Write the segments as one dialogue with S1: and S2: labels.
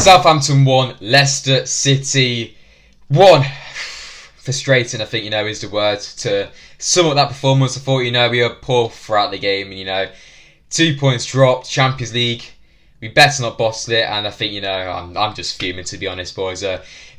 S1: Southampton 1, Leicester City 1. Frustrating, I think, is the word to sum up that performance. I thought, we were poor throughout the game. And, 2 points dropped, Champions League. We better not bottle it. And I think, I'm just fuming, to be honest, boys.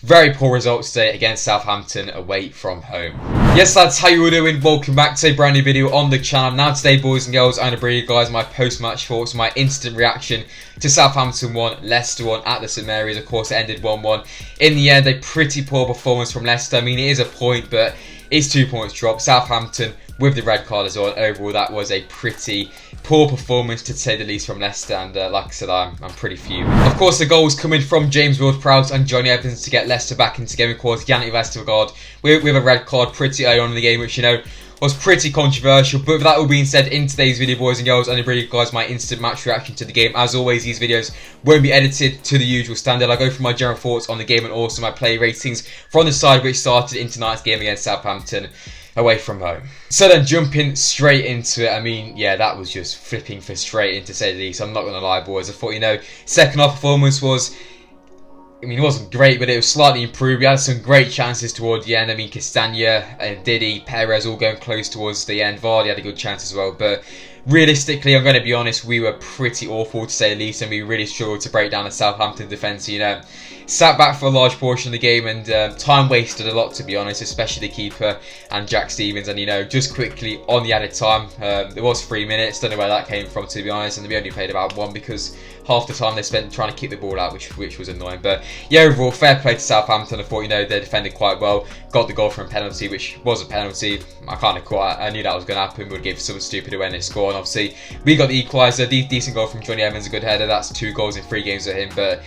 S1: Very poor results today against Southampton away from home. Yes, lads, how you all doing? Welcome back to a brand new video on the channel. Now today, boys and girls, I'm going to bring you guys my post-match thoughts, my instant reaction to Southampton 1, Leicester 1 at the St Mary's. Of course, it ended 1-1. In the end, a pretty poor performance from Leicester. I mean, it is a point, but it's 2 points dropped. Southampton with the red card as well. Overall, that was a pretty poor performance, to say the least, from Leicester, and like I said, I'm pretty fuming. Of course, the goals coming from James Ward-Prowse and Johnny Evans to get Leicester back into the game. Of course, Yannick Vestergaard with a red card pretty early on in the game, which, was pretty controversial. But with that all being said, in today's video, boys and girls, I'm going to bring you guys my instant match reaction to the game. As always, these videos won't be edited to the usual standard. I go through my general thoughts on the game and also my play ratings from the side which started in tonight's game against Southampton away from home. So then, jumping straight into it, I mean, yeah, that was just flipping frustrating, to say the least. I'm not going to lie, boys. I thought, second half performance was, it wasn't great, but it was slightly improved. We had some great chances towards the end. Castagna and Didi, Perez all going close towards the end. Vardy had a good chance as well, but realistically, I'm going to be honest, we were pretty awful, to say the least, and we really struggled to break down the Southampton defence. Sat back for a large portion of the game, and time wasted a lot, to be honest, especially the keeper and Jack Stevens. And just quickly on the added time, it was 3 minutes. Don't know where that came from, to be honest, and we only played about one because half the time they spent trying to keep the ball out, which was annoying. But yeah, overall, fair play to Southampton. I thought, they defended quite well, got the goal from a penalty, which was a penalty. I knew that was going to happen. We'd give someone stupid away and they score, and obviously we got the equaliser. Decent goal from Johnny Evans, a good header. That's 2 goals in 3 games for him. But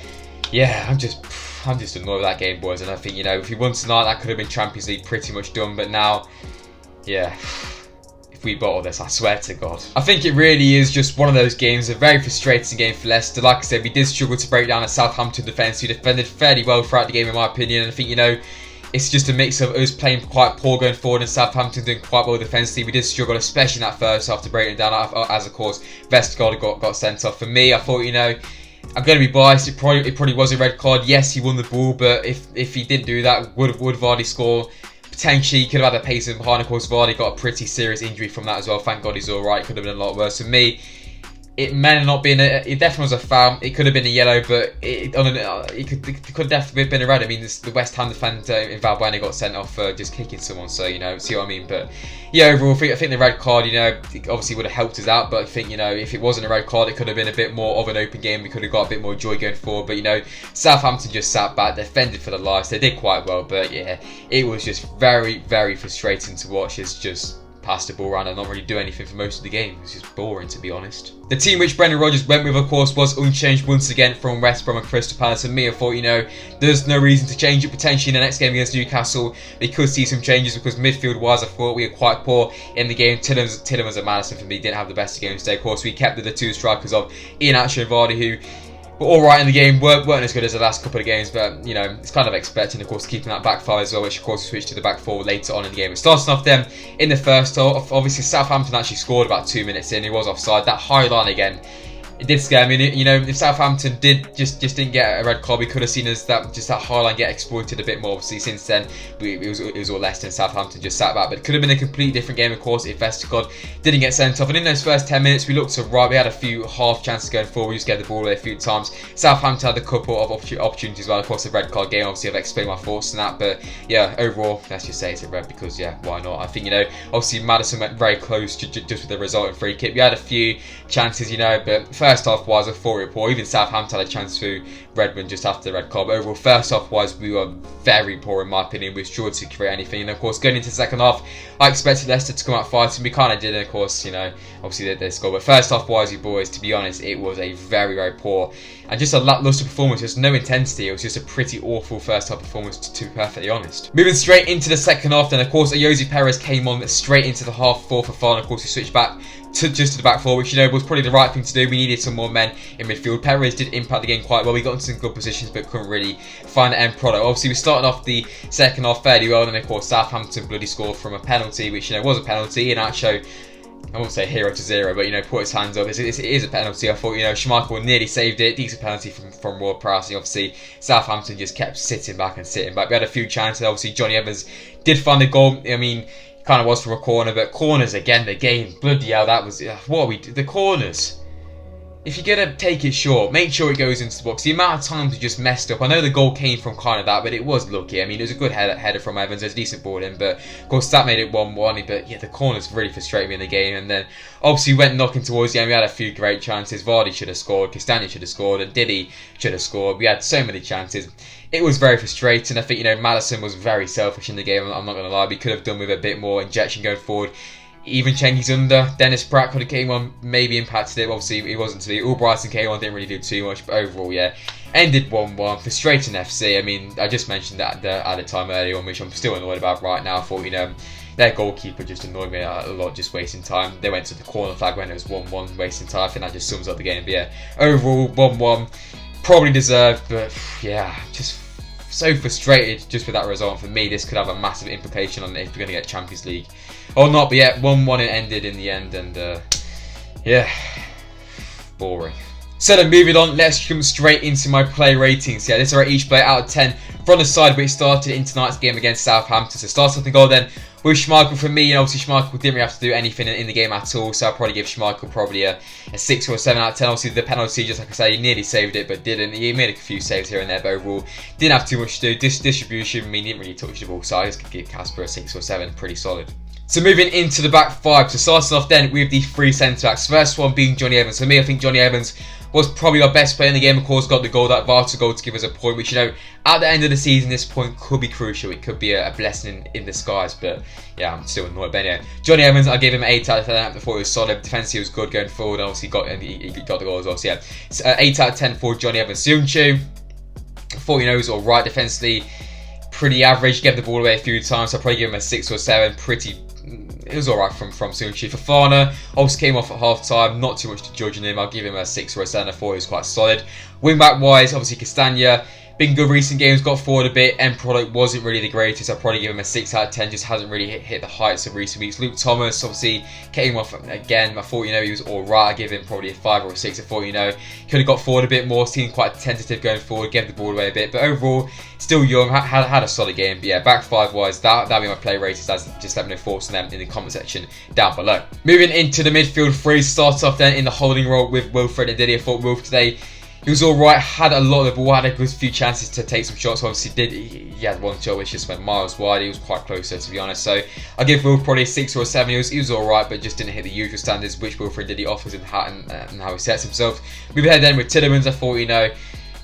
S1: yeah, I'm just annoyed with that game, boys. And I think, if we won tonight, that could have been Champions League pretty much done. But now, yeah, if we bottle this, I swear to God. I think it really is just one of those games, a very frustrating game for Leicester. Like I said, we did struggle to break down a Southampton defence who defended fairly well throughout the game, in my opinion. And I think, it's just a mix of us playing quite poor going forward and Southampton doing quite well defensively. We did struggle, especially in that first half, to break it down, as of course Vestergaard got sent off. For me, I thought, I'm going to be biased. It probably was a red card. Yes, he won the ball, but if he didn't do that, would Vardy score? Potentially, he could have had a pace in behind. Of course, Vardy got a pretty serious injury from that as well. Thank God he's all right. Could have been a lot worse. For me, it may have not been it definitely was a foul. It could have been a yellow, but it could definitely have been a red. The West Ham defender in Valbuena got sent off for just kicking someone, so see what I mean. But yeah, overall, I think the red card, it obviously would have helped us out. But I think, if it wasn't a red card, it could have been a bit more of an open game. We could have got a bit more joy going forward. But Southampton just sat back, defended for the lives. They did quite well, but yeah, it was just very, very frustrating to watch. It's just pass the ball around and not really do anything for most of the game. It was just boring, to be honest. The team which Brendan Rodgers went with, of course, was unchanged once again from West Brom and Crystal Palace. And me, I thought, there's no reason to change it. Potentially in the next game against Newcastle, we could see some changes, because midfield-wise, I thought we were quite poor in the game. Tillemans and Maddison, for me, didn't have the best of games today. Of course, we kept the 2 strikers of Iheanacho and Vardy, who were alright in the game, weren't as good as the last couple of games, but it's kind of expecting, of course, keeping that back 5 as well, which of course switched to the back 4 later on in the game. It started off then in the first half. Obviously, Southampton actually scored about 2 minutes in. It was offside. That high line again, it did scare me. If Southampton just didn't get a red card, we could have seen that high line get exploited a bit more. Obviously, since then it was all Leicester and Southampton just sat back. But it could have been a completely different game, of course, if Vestergaard didn't get sent off. And in those first 10 minutes, we looked alright. We had a few half chances going forward. We just gave the ball away a few times. Southampton had a couple of opportunities as well. Of course, the red card game. Obviously, I've explained my thoughts on that. But yeah, overall, let's just say it's a red, because yeah, why not? I think obviously Maddison went very close just with the resulting free kick. We had a few chances, but first half wise, I thought we were poor. Even Southampton had a chance through Redmond just after the red card. But overall, first half wise, we were very poor, in my opinion. We struggled to create anything. And of course, going into the second half, I expected Leicester to come out fighting. We kind of did, and of course, obviously they scored. But first half wise, you boys, to be honest, it was a very, very poor and just a lacklustre performance. Just no intensity. It was just a pretty awful first half performance, to be perfectly honest. Moving straight into the second half, then of course, Ayoze Perez came on straight into the half 4 for fun. Of course, he switched back to the back 4, which was probably the right thing to do. We needed some more men in midfield. Perez did impact the game quite well. We got into some good positions, but couldn't really find the end product. Obviously, we started off the second half fairly well, and then of course Southampton bloody scored from a penalty, which was a penalty. Iheanacho I won't say 0-0, but, you know, put his hands up. It is a penalty. I thought, you know, Schmeichel nearly saved it. Decent penalty from Ward-Prowse. Obviously, Southampton just kept sitting back. We had a few chances. Obviously, Johnny Evans did find the goal. I mean, kind of was from a corner, but corners again, the game. Bloody hell, that was... what are we... The corners... If you're going to take it short, make sure it goes into the box. The amount of times we just messed up. I know the goal came from kind of that, but it was lucky. I mean, it was a good header from Evans. It was a decent ball in, but of course that made it 1-1. But yeah, the corners really frustrated me in the game. And then obviously went knocking towards the end. We had a few great chances. Vardy should have scored. Castagna should have scored. And Diddy should have scored. We had so many chances. It was very frustrating. I think, you know, Maddison was very selfish in the game. I'm not going to lie. We could have done with a bit more injection going forward. Even Chengi's under. Dennis Pratt could have came on, maybe impacted it. Obviously, he wasn't to be. Albrighton came on, didn't really do too much. But overall, yeah, ended 1-1. Frustrating FC. I mean, I just mentioned that at the time earlier on, which I'm still annoyed about right now. I thought, you know, their goalkeeper just annoyed me a lot, just wasting time. They went to the corner flag when it was 1-1, wasting time. I think that just sums up the game. But yeah, overall, 1-1. Probably deserved, but yeah, just so frustrated just with that result. For me, this could have a massive implication on if we're going to get Champions League or not. But yeah, 1-1 it ended in the end, and yeah, boring. So then moving on, let's jump straight into my play ratings. Yeah, this is each player out of 10 from the side which started in tonight's game against Southampton. So starts off the goal then with Schmeichel for me, and obviously Schmeichel didn't really have to do anything in the game at all, so I'll probably give Schmeichel probably a 6 or a 7 out of 10. Obviously the penalty, just like I said, he nearly saved it but didn't. He made a few saves here and there, but overall didn't have too much to do. Distribution, I mean, he didn't really touch the ball, so I just could give Casper a 6 or 7, pretty solid. So moving into the back five, so starting off then with the three centre-backs. First one being Johnny Evans. For me, I think Johnny Evans was probably our best player in the game. Of course, got the goal, that vital goal to give us a point, which, you know, at the end of the season, this point could be crucial. It could be a blessing in disguise, but yeah, I'm still annoyed. But anyway, Johnny Evans, I gave him an 8 out of 10. I thought he was solid. Defensively, he was good going forward. Obviously, he got the goal as well. So yeah, 8 out of 10 for Johnny Evans. Soonchu, I thought, you know, he was all right defensively, pretty average. Gave the ball away a few times, so I'll probably give him a 6 or 7. It was alright from Soonchu. Fofana obviously came off at half time, not too much to judge on him. I'll give him a 6 or a 7. I thought he was quite solid. Wing back wise, obviously Castagna, been good recent games, got forward a bit. End product wasn't really the greatest. I'll probably give him a 6 out of 10, just hasn't really hit the heights of recent weeks. Luke Thomas obviously came off again. I thought, you know, he was alright. I give him probably a 5 or a 6. I thought, you know, he could have got forward a bit more, seemed quite tentative going forward, gave the ball away a bit, but overall still young, had a solid game. But yeah, back five wise, that'll be my play ratings. Just let me know thoughts on them in the comment section down below. Moving into the midfield three, starts off then in the holding role with Wilfred and Diddy. I thought Wilf today, he was alright, had a lot of the ball, had a good few chances to take some shots. Obviously he had one shot which just went miles wide. He was quite closer, to be honest. So I'll give Wilf probably a 6 or a 7. He was alright, but just didn't hit the usual standards which Wilfred Diddy offers and how he sets himself. Moving ahead then with Tielemans, I thought, you know,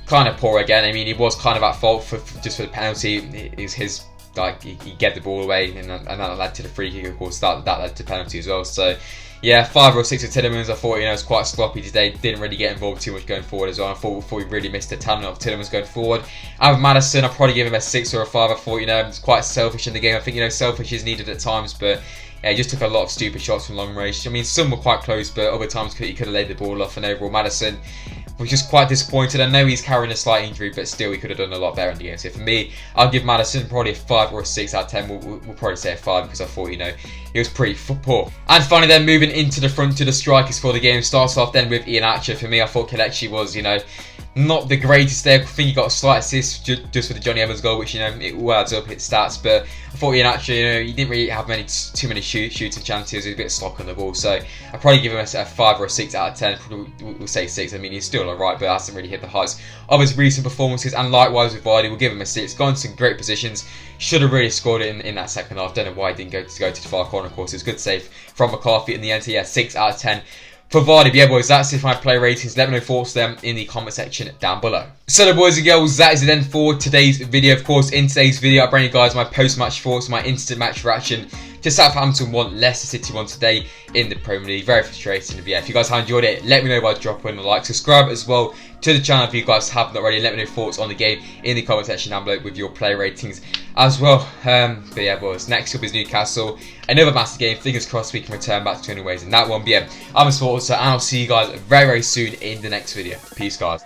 S1: kind of poor again. I mean, he was kind of at fault for the penalty. It was his, like, he gave the ball away, and that led to the free kick. Of course, that led to penalty as well. So yeah, 5 or 6 with Tielemans. I thought, you know, it was quite sloppy today. Didn't really get involved too much going forward as well. I thought we really missed the talent of Tielemans going forward. And with Maddison, I'll probably give him a 6 or a 5. I thought, you know, it's quite selfish in the game. I think, you know, selfish is needed at times, but yeah, he just took a lot of stupid shots from long range. I mean, some were quite close, but other times he could have laid the ball off. And overall, Maddison was just quite disappointed. I know he's carrying a slight injury, but still, he could have done a lot better in the game. So for me, I'll give Maddison probably a 5 or a 6 out of 10. We'll probably say a 5 because I thought, you know, he was pretty poor. And finally then, moving into the front to the strikers for the game. Starts off then with Iheanacho. For me, I thought Kelechi was, you know, not the greatest there. I think he got a slight assist just for the Johnny Evans goal, which, you know, it all adds up, it stats. But I thought Iheanacho, you know, he didn't really have too many shooting chances. He was a bit slock on the ball. So I'd probably give him a 5 or a 6 out of 10. Probably we'll say 6. I mean, he's still alright, but hasn't really hit the heights of his recent performances. And likewise with Vardy, we'll give him a 6. Gone to some great positions. Should have really scored it in that second half. Don't know why he didn't go to the far corner. Of course, it was a good save from McCarthy in the end. So yeah, 6 out of 10. For Vardy. But yeah, boys, that's it for my play ratings. Let me know thoughts to them in the comment section down below. So, boys and girls, that is it then for today's video. Of course, in today's video, I bring you guys my post-match thoughts, my instant match reaction to Southampton 1, Leicester City 1 today in the Premier League. Very frustrating. But yeah, if you guys have enjoyed it, let me know by dropping a like. Subscribe as well to the channel if you guys haven't already. Let me know thoughts on the game in the comment section down below with your play ratings as well. But yeah, boys, next up is Newcastle. Another massive game. Fingers crossed we can return back to winning ways in that one. But yeah, I'm a Sportsa, and I'll see you guys very, very soon in the next video. Peace, guys.